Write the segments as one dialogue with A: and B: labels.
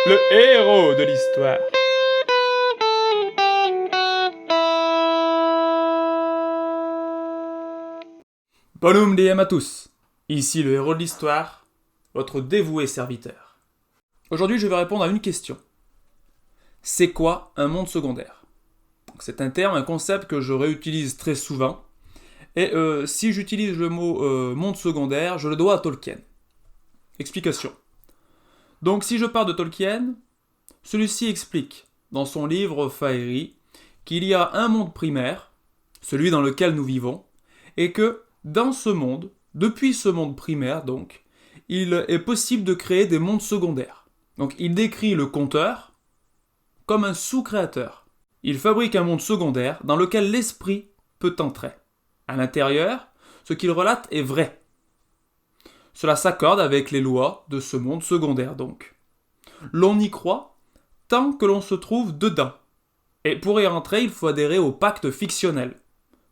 A: le héros de l'histoire. Bonjour DM à tous, ici le héros de l'histoire, votre dévoué serviteur. Aujourd'hui je vais répondre à une question. C'est quoi un monde secondaire ? C'est un terme, un concept que je réutilise très souvent, et si j'utilise le mot monde secondaire, je le dois à Tolkien. Explication. Donc si je pars de Tolkien, celui-ci explique dans son livre Faerie qu'il y a un monde primaire, celui dans lequel nous vivons, et que dans ce monde, depuis ce monde primaire donc, il est possible de créer des mondes secondaires. Donc il décrit le conteur comme un sous-créateur. Il fabrique un monde secondaire dans lequel l'esprit peut entrer. À l'intérieur, ce qu'il relate est vrai. Cela s'accorde avec les lois de ce monde secondaire donc. L'on y croit tant que l'on se trouve dedans. Et pour y rentrer, il faut adhérer au pacte fictionnel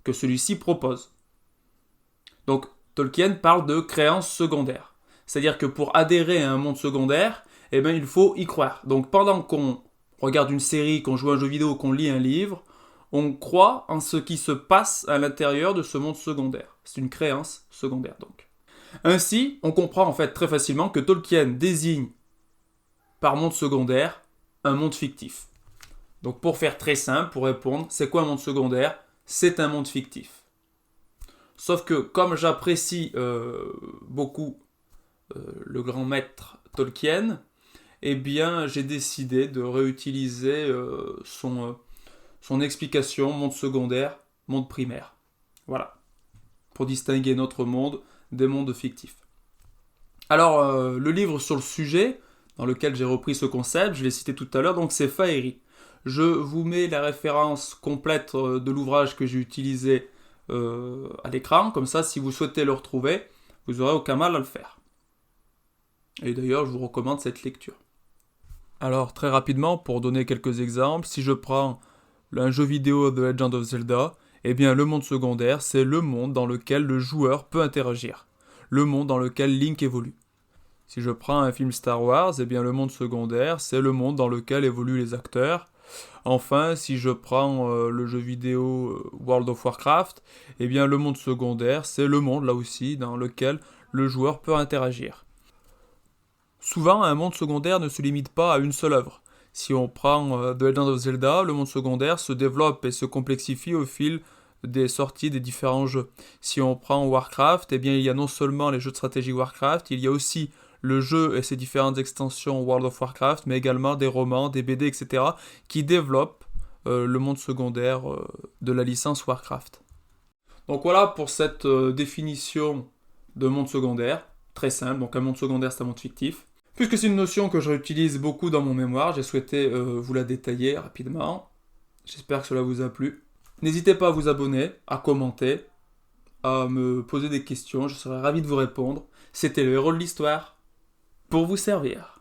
A: que celui-ci propose. Donc Tolkien parle de créance secondaire. C'est-à-dire que pour adhérer à un monde secondaire, il faut y croire. Donc pendant qu'on regarde une série, qu'on joue à un jeu vidéo, qu'on lit un livre, on croit en ce qui se passe à l'intérieur de ce monde secondaire. C'est une créance secondaire donc. Ainsi, on comprend en fait très facilement que Tolkien désigne par monde secondaire un monde fictif. Donc pour faire très simple, pour répondre, c'est quoi un monde secondaire ? C'est un monde fictif. Sauf que comme j'apprécie beaucoup le grand maître Tolkien, j'ai décidé de réutiliser son explication monde secondaire, monde primaire. Voilà. Pour distinguer notre monde des mondes fictifs. Alors, le livre sur le sujet, dans lequel j'ai repris ce concept, je l'ai cité tout à l'heure, donc c'est Faerie. Je vous mets la référence complète de l'ouvrage que j'ai utilisé à l'écran, comme ça, si vous souhaitez le retrouver, vous n'aurez aucun mal à le faire. Et d'ailleurs, je vous recommande cette lecture. Alors, très rapidement, pour donner quelques exemples, si je prends un jeu vidéo The Legend of Zelda, le monde secondaire, c'est le monde dans lequel le joueur peut interagir, le monde dans lequel Link évolue. Si je prends un film Star Wars, le monde secondaire, c'est le monde dans lequel évoluent les acteurs. Enfin, si je prends le jeu vidéo World of Warcraft, le monde secondaire, c'est le monde, là aussi, dans lequel le joueur peut interagir. Souvent, un monde secondaire ne se limite pas à une seule œuvre. Si on prend The Legend of Zelda, le monde secondaire se développe et se complexifie au fil des sorties des différents jeux. Si on prend Warcraft, il y a non seulement les jeux de stratégie Warcraft, il y a aussi le jeu et ses différentes extensions World of Warcraft, mais également des romans, des BD, etc., qui développent le monde secondaire de la licence Warcraft. Donc voilà pour cette définition de monde secondaire, très simple. Donc un monde secondaire, c'est un monde fictif. Puisque c'est une notion que je réutilise beaucoup dans mon mémoire, j'ai souhaité vous la détailler rapidement. J'espère que cela vous a plu. N'hésitez pas à vous abonner, à commenter, à me poser des questions, je serai ravi de vous répondre. C'était le héros de l'histoire, pour vous servir.